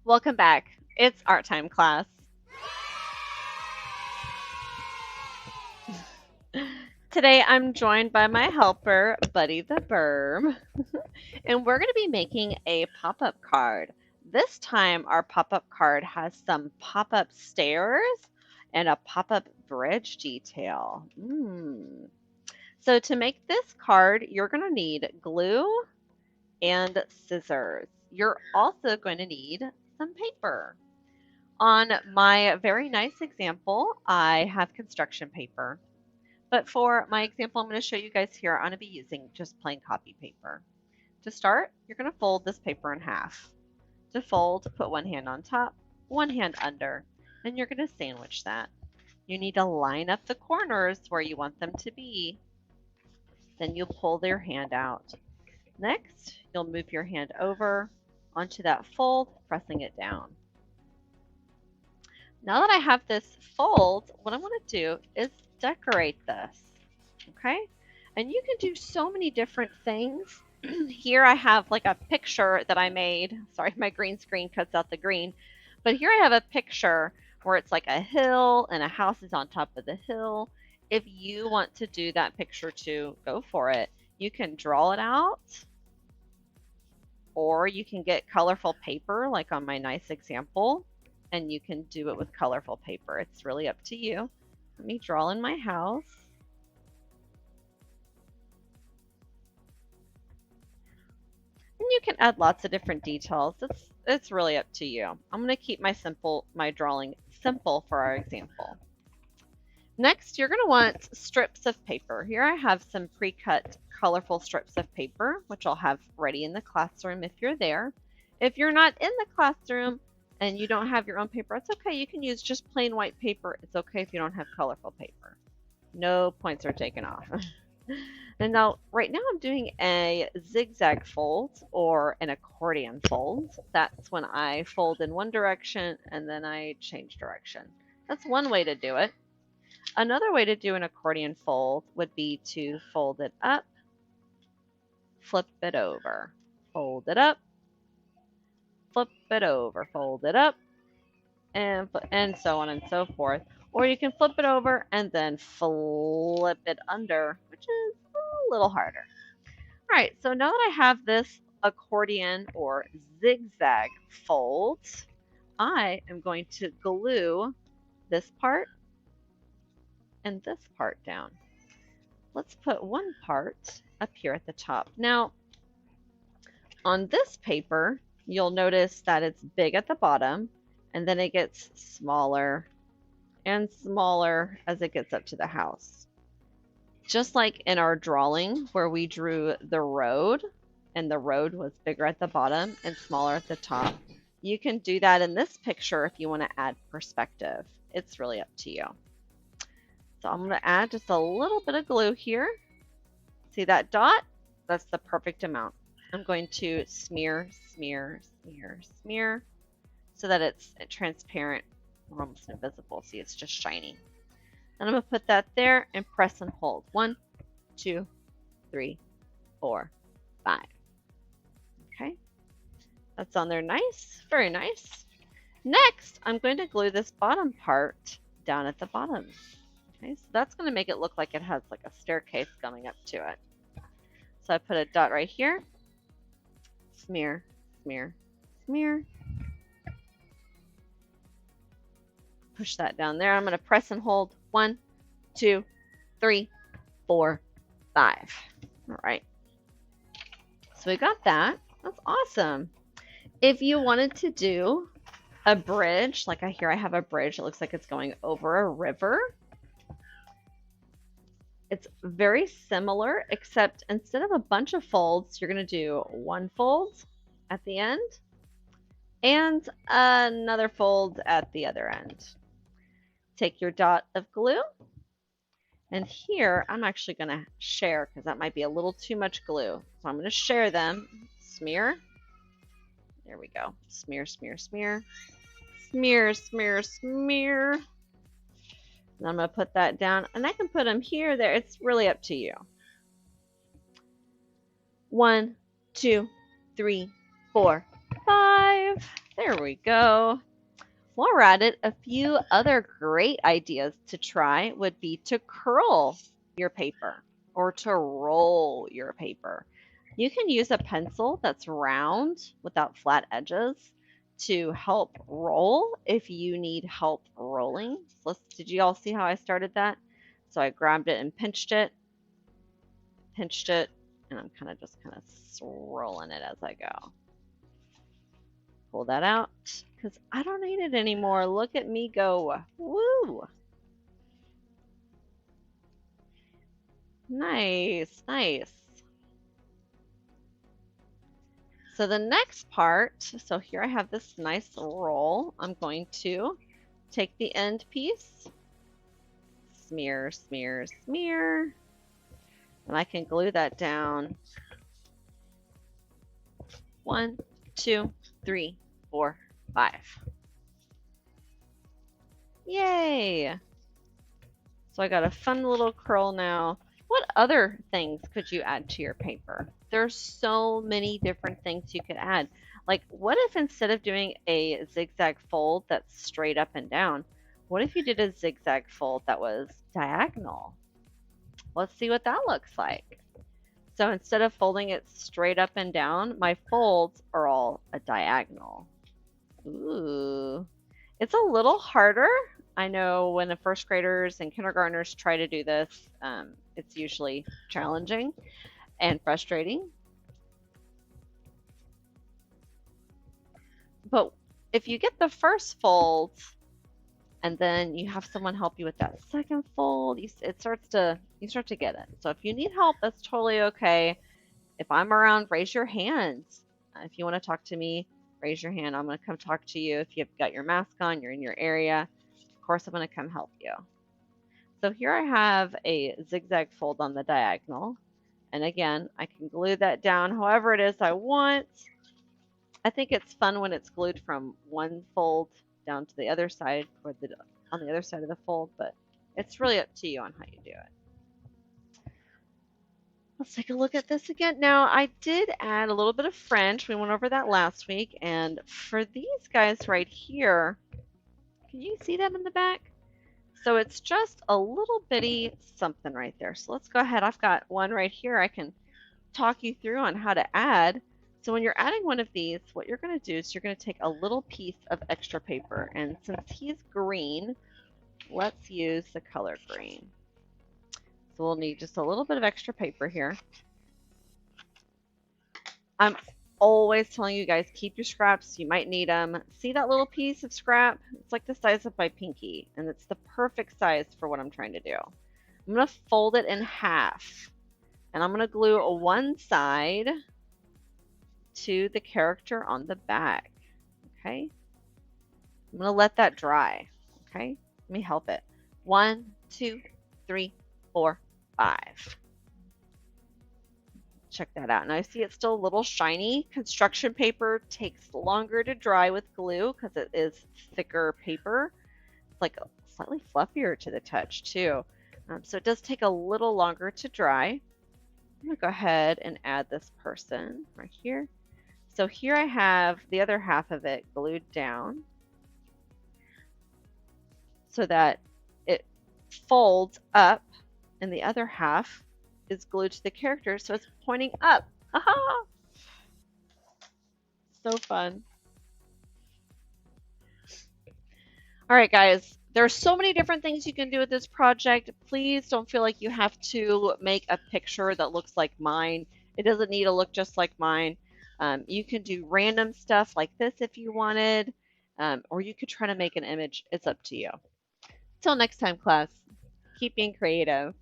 Welcome back. It's art time class. Today I'm joined by my helper, Buddy the Berm, and we're going to be making a pop-up card. This time our pop-up card has some pop-up stairs and a pop-up bridge detail. So to make this card, you're going to need glue and scissors. You're also going to need some paper. On my very nice example, I have construction paper. But for my example, I'm going to show you guys here, I'm going to be using just plain copy paper. To start, you're going to fold this paper in half. To fold, put one hand on top, one hand under, and you're going to sandwich that. You need to line up the corners where you want them to be. Then you'll pull your hand out. Next, you'll move your hand over onto that fold, pressing it down. Now that I have this fold, what I want to do is decorate this, okay? And you can do so many different things. Here I have like a picture that I made. Sorry, my green screen cuts out the green. But here I have a picture where it's like a hill and a house is on top of the hill. If you want to do that picture too, go for it. You can draw it out, or you can get colorful paper like on my nice example, and you can do it with colorful paper. It's really up to you. Let me draw in my house. And you can add lots of different details. It's really up to you. I'm going to keep my drawing simple for our example. Next, you're going to want strips of paper. Here I have some pre-cut colorful strips of paper, which I'll have ready in the classroom if you're there. If you're not in the classroom and you don't have your own paper, it's okay. You can use just plain white paper. It's okay if you don't have colorful paper. No points are taken off. And now, right now I'm doing a zigzag fold or an accordion fold. That's when I fold in one direction and then I change direction. That's one way to do it. Another way to do an accordion fold would be to fold it up, flip it over, fold it up, flip it over, fold it up, and so on and so forth. Or you can flip it over and then flip it under, which is a little harder. All right, so now that I have this accordion or zigzag fold, I am going to glue this part and this part down. Let's put one part up here at the top. Now, on this paper, you'll notice that it's big at the bottom, and then it gets smaller and smaller as it gets up to the house. Just like in our drawing where we drew the road, and the road was bigger at the bottom and smaller at the top, you can do that in this picture if you want to add perspective. It's really up to you. So I'm going to add just a little bit of glue here. See that dot? That's the perfect amount. I'm going to smear, smear, smear, smear so that it's transparent or almost invisible. See, it's just shiny. Then I'm going to put that there and press and hold. 1, 2, 3, 4, 5. Okay. That's on there nice. Very nice. Next, I'm going to glue this bottom part down at the bottom. Okay, so that's going to make it look like it has like a staircase coming up to it. So I put a dot right here. Smear, smear, smear. Push that down there. I'm going to press and hold. 1, 2, 3, 4, 5. All right. So we got that. That's awesome. If you wanted to do a bridge, like here I have a bridge. It looks like it's going over a river. It's very similar, except instead of a bunch of folds, you're going to do one fold at the end and another fold at the other end. Take your dot of glue, and here I'm actually going to share because that might be a little too much glue. So I'm going to share them. Smear. There we go. Smear, smear, smear. Smear, smear, smear. And I'm going to put that down, and I can put them here, there. It's really up to you. 1, 2, 3, 4, 5. There we go. While we're at it, a few other great ideas to try would be to curl your paper or to roll your paper. You can use a pencil that's round without flat edges to help roll if you need help rolling. So did you all see how I started that? So I grabbed it and pinched it, and I'm just kind of swirling it as I go. Pull that out because I don't need it anymore. Look at me go. Woo! Nice, nice. So the next part, so here I have this nice roll. I'm going to take the end piece, smear, smear, smear, and I can glue that down. 1, 2, 3, 4, 5. Yay! So I got a fun little curl now. What other things could you add to your paper? There's so many different things you could add. Like, what if instead of doing a zigzag fold that's straight up and down, what if you did a zigzag fold that was diagonal? Let's see what that looks like. So instead of folding it straight up and down, my folds are all a diagonal. Ooh. It's a little harder. I know when the first graders and kindergartners try to do this, it's usually challenging and frustrating. But if you get the first fold and then you have someone help you with that second fold, you start to get it. So if you need help, that's totally okay. If I'm around, raise your hand. If you want to talk to me, raise your hand. I'm going to come talk to you. If you've got your mask on, you're in your area, of course I'm going to come help you. So here I have a zigzag fold on the diagonal. And again, I can glue that down however it is I want. I think it's fun when it's glued from one fold down to the other side or on the other side of the fold, but it's really up to you on how you do it. Let's take a look at this again. Now, I did add a little bit of French. We went over that last week. And for these guys right here, can you see that in the back? So it's just a little bitty something right there. So let's go ahead. I've got one right here I can talk you through on how to add. So when you're adding one of these, what you're going to do is you're going to take a little piece of extra paper. And since he's green, let's use the color green. So we'll need just a little bit of extra paper here. I'm always telling you guys, keep your scraps. You might need them. See that little piece of scrap? It's like the size of my pinky, and it's the perfect size for what I'm trying to do. I'm going to fold it in half, and I'm going to glue one side to the character on the back. Okay? I'm going to let that dry. Okay? Let me help it. 1, 2, 3, 4, 5. Check that out. Now I see it's still a little shiny. Construction paper takes longer to dry with glue because it is thicker paper. It's like slightly fluffier to the touch too. So it does take a little longer to dry. I'm going to go ahead and add this person right here. So here I have the other half of it glued down so that it folds up and the other half is glued to the character, so it's pointing up. Aha! So fun. All right, guys. There are so many different things you can do with this project. Please don't feel like you have to make a picture that looks like mine. It doesn't need to look just like mine. You can do random stuff like this if you wanted, or you could try to make an image. It's up to you. Till next time, class. Keep being creative.